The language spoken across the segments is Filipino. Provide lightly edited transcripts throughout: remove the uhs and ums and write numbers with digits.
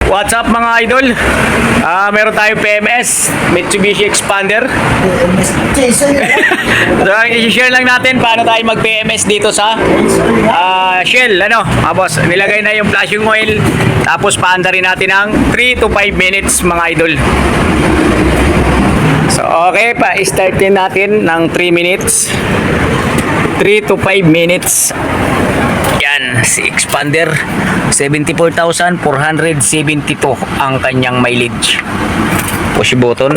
What's up mga idol? Meron tayong PMS, Mitsubishi Expander. Jason. So, i-share lang natin paano tayo mag-PMS dito sa Shell. Boss, nilagay na yung flashing oil. Tapos paanda rin natin ng 3 to 5 minutes mga idol. So, okay pa. I-start din natin ng 3 minutes. 3 to 5 minutes. Yan, si Expander 74,472 ang kanyang mileage. Push button.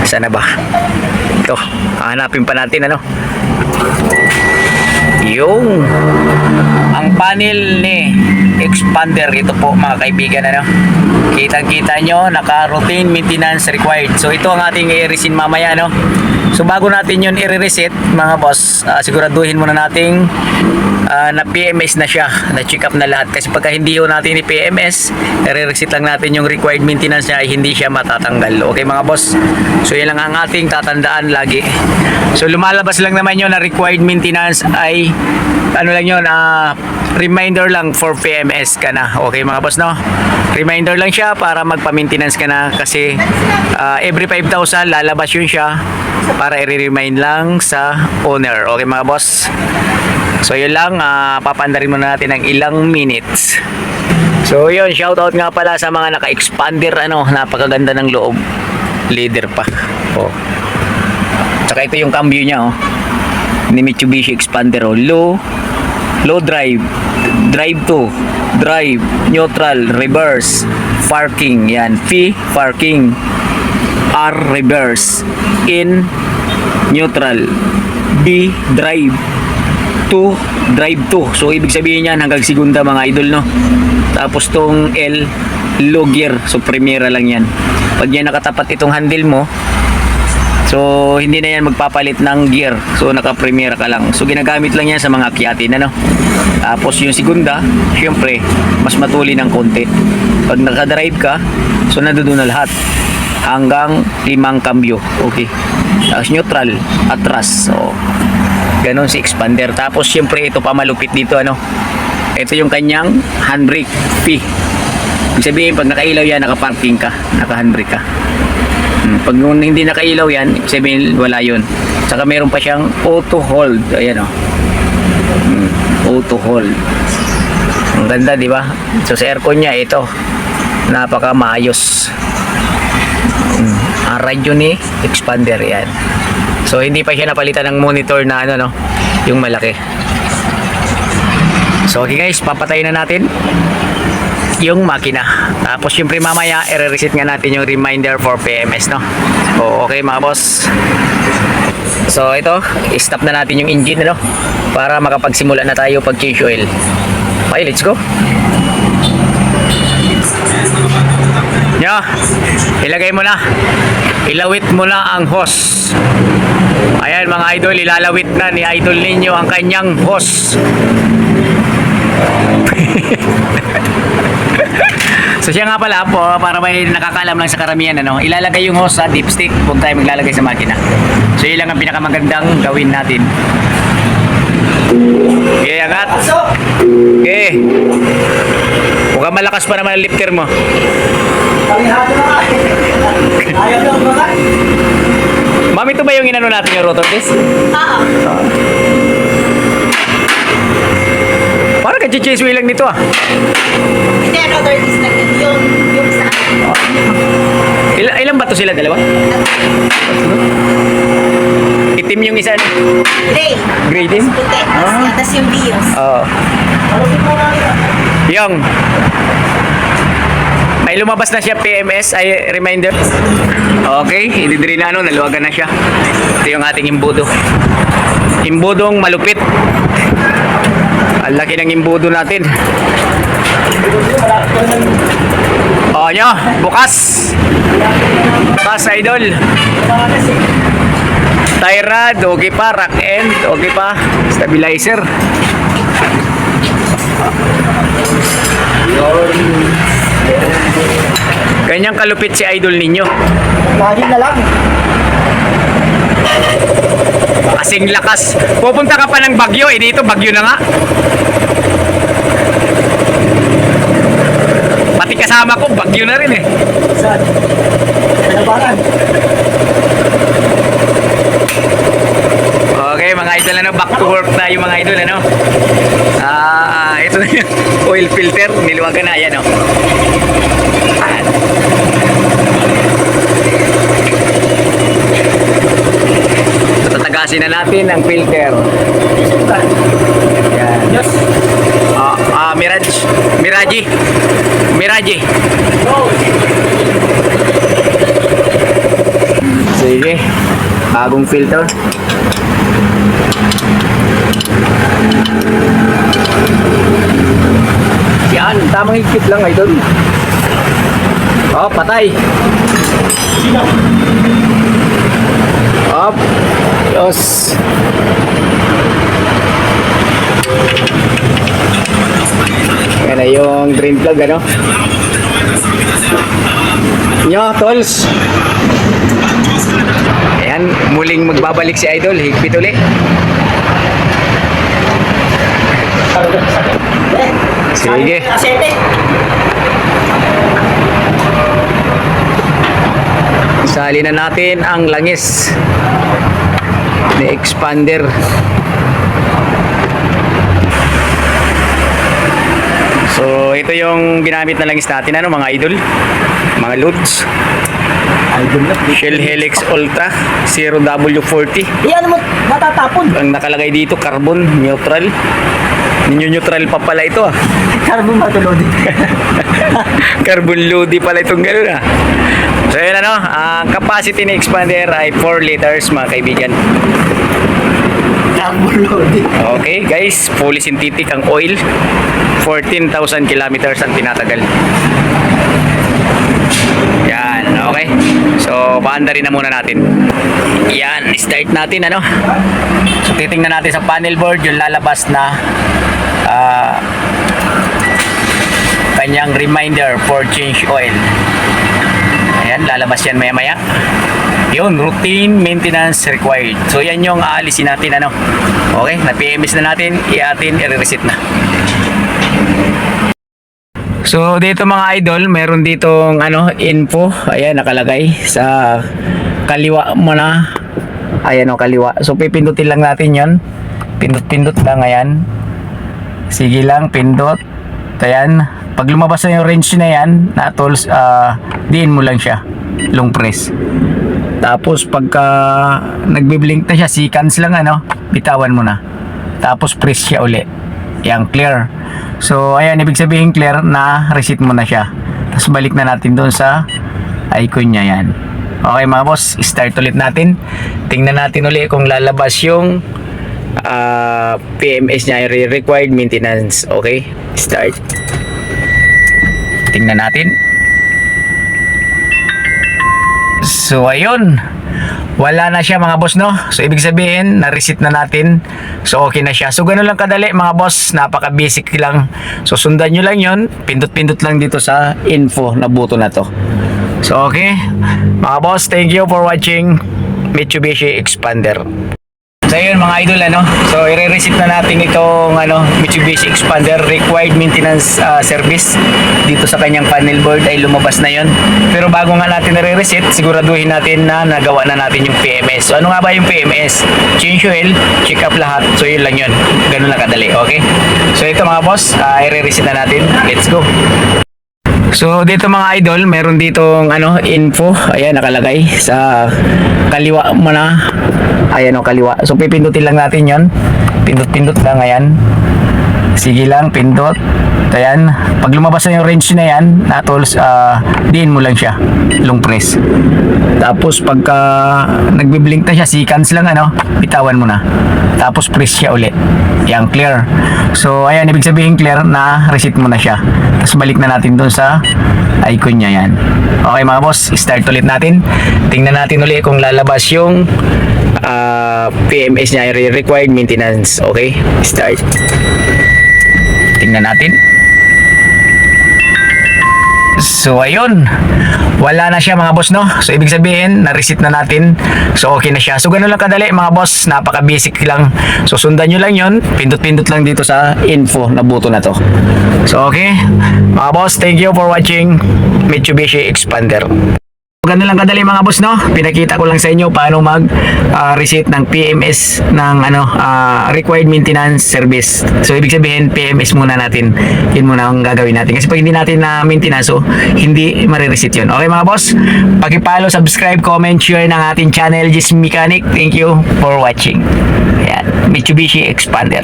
Sana ba? Ito, hanapin pa natin yung ang panel ni Expander. Ito po mga kaibigan, kitang-kita nyo, naka-routine maintenance required. So ito ang ating i-resin mamaya, So bago natin yun i-reset mga boss, siguraduhin muna nating na PMS na siya, na check up na lahat. Kasi pagka hindi yun natin i-PMS, i-reset lang natin yung required maintenance niya, ay hindi siya matatanggal. Okay mga boss? So yan lang ang ating tatandaan lagi. So lumalabas lang naman yun na required maintenance ay lang yun, reminder lang for PMS ka na. Okay mga boss, Reminder lang siya para magpa-maintenance ka na kasi every 5,000 lalabas yun siya para i-remind lang sa owner. Okay mga boss? So yun lang, papandarin muna natin ng ilang minutes. So yun, shoutout nga pala sa mga naka-Expander, napakaganda ng loob. Leader pa. Tsaka ito yung cambio niya, ni Mitsubishi Expander, low drive, drive to, drive, neutral, reverse, parking, yan, P, parking, R, reverse, in, neutral, B, drive, 2, drive 2. So ibig sabihin yan hanggang segunda mga idol, Tapos tong L, low gear. So primera lang yan. Pag yan nakatapat itong handle mo, so hindi na yan magpapalit ng gear. So naka-primera ka lang. So ginagamit lang yan sa mga akyatin, Tapos yung segunda, syempre mas matuli ng konti. Pag naka-drive ka, so nandoon na lahat hanggang 5 cambio. Okay. Tapos neutral, atras. So ganon si Expander. Tapos syempre ito pa malupit dito, Ito yung kanyang handbrake P. Ibig sabihin pag nakailaw yan, naka-parking ka, naka-handbrake ka. Pag hindi nakailaw yan, ibig sabihin wala yun. Saka meron pa siyang auto hold. Ayan, auto hold. Ang ganda, di ba? So sa aircon niya, ito napaka maayos. Ang radyo ni Expander, yan. So hindi pa siya napalitan ng monitor na yung malaki. So okay guys, papatayin na natin yung makina. Tapos syempre mamaya i-reset nga natin yung reminder for PMS, So okay mga boss. So ito, i-stop na natin yung engine, para makapagsimula na tayo pag change oil. Okay, let's go. Ilagay mo na. Ilawit mo na ang hose. Ayan mga idol, ilalawit na ni idol ninyo ang kanyang hose. So siya nga pala po, para may nakakaalam lang sa karamihan, ilalagay yung hose sa dipstick kung tayo maglalagay sa makina. So yun lang ang pinakamagandang gawin natin. Okay, angat. Okay. Mukhang malakas pa naman ang lifter mo. Ayaw lang ba? Ma'am, ito ba yung inano natin yung rotor test? Oo. Parang ka-chase wheel lang nito, Hindi, another is na yung isa. Ilan ba to sila? Dalawa? Itim yung isa. Gray. Gray din? Puti. Tapos yung bios. Oo. Yung may lumabas na siya PMS ay reminder. Okay, ididiri na naluwagan na siya. Ito yung ating imbudo. Imbudong malupit. Ang laki ng imbudo natin. Bukas. Bukas idol. Tie rod, okay pa, rack end, okay pa, stabilizer. Ganyang kalupit si idol ninyo. Lagi na lang. Kasing lakas. Pupunta ka pa ng Bagyo, dito Bagyo na nga. kasama ko, bagyo na rin eh. Saan? Pinabaran. Okay, mga idol, ano, back to work na yung mga idol, ano. Ito na yung oil filter, niluwagan na, yan, oh. Ayan. So, tatagasin na natin ang filter. Yan. Yes. Mirage. Sige, bagong filter. Yan, tamang higpit lang, idol. Oh, patay. Up. Yes. Yan na yung drain plug, ano? Nyo, tolls. Ayan, muling magbabalik si Idol. Higpit ulit. Sige. Asete. Sali na natin ang langis ni expander. So, ito yung ginamit na langis natin, ano, mga idol, mga loads. Idol na. Shell Helix Ultra 0W40. Iyan mo, natatapon. Ang nakalagay dito, carbon neutral. Neutral pa pala ito, ah. Carbon matulog. Carbon loady pala itong gano'n, ah. So, yun, ano, ang capacity ni expander ay 4 liters, mga kaibigan. Carbon loading. Okay, guys, fully synthetic ang oil. 14,000 kilometers ang tinatagal. Yan, okay. So, paandarin na muna natin. Yan, start natin, ano. So, titingnan natin sa panel board yung lalabas na kanyang reminder for change oil. Ayan, lalabas yan maya-maya. Yun, routine maintenance required. So, yan yung aalisin natin, ano. Okay, na-PMS na natin, i-atin, i-reset na. So, dito mga idol, meron ditong, ano, info. Ayan, nakalagay sa kaliwa mo na. Ayan, o, kaliwa. So, pipindutin lang natin yon. Pindot-pindot lang, ayan. Sige lang, pindot. Ayan. Pag lumabas na yung range na yan, na tools, diin mo lang siya. Long press. Tapos pagka nagbi-blink na siya, seconds lang, ano, bitawan mo na. Tapos press siya uli. Yang clear. So ayan, ibig sabihin clear na reset mo na siya. Tapos balik na natin doon sa icon niya, yan. Okay mga boss, start ulit natin. Tingnan natin ulit kung lalabas yung PMS niya, required maintenance. Okay, start. Tingnan natin. So ayun, wala na siya mga boss, no? So ibig sabihin, na-reset na natin. So okay na siya. So ganun lang kadali mga boss, napaka basic lang. So sundan nyo lang yon, pindot-pindot lang dito sa info na buto na to. So okay, mga boss, thank you for watching Mitsubishi Expander. So yun mga idol, ano, so i-reset na natin itong, ano, Mitsubishi Expander required maintenance service. Dito sa kanyang panel board ay lumabas na yon. Pero bago nga natin i-reset, siguraduhin natin na nagawa na natin yung PMS. So ano nga ba yung PMS? Change oil, check up lahat. So yun lang yun, ganun lang kadali. Okay, so ito mga boss, i-reset na natin. Let's go. So dito mga idol, meron ditong, ano, info. Ayan, nakalagay sa kaliwa mo na. Ayan, o, kaliwa. So pipindutin lang natin yon. Pindot-pindot lang, ayan. Sige lang, pindot. Ayan, pag lumabas na yung range na yan, na tools, diin mo lang siya. Long press. Tapos pagka nagbi-blink na siya, seconds lang, ano, bitawan mo na. Tapos press siya uli. Yang clear. So ayan, ibig sabihin clear na reset mo na siya. Tapos balik na natin doon sa icon niya, yan. Okay mga boss, start ulit natin. Tingnan natin ulit kung lalabas yung PMS niya, required maintenance. Okay, start. Tingnan natin. So ayun, wala na siya mga boss, no? So ibig sabihin na-reset na natin, so okay na siya. So ganun lang kadali mga boss, napaka basic lang. So sundan nyo lang yon, pindot-pindot lang dito sa info na buto na to. So okay mga boss, thank you for watching Mitsubishi Expander. Ganun lang kadali mga boss, no? Pinakita ko lang sa inyo paano mag reset ng PMS ng required maintenance service. So ibig sabihin PMS muna natin. Yun muna ang gagawin natin. Kasi pag hindi natin na maintenance, so hindi marireset yun. Okay mga boss? Paki-follow, subscribe, comment, share ng ating channel, Gis Mechanic. Thank you for watching. Ayan, Mitsubishi Expander.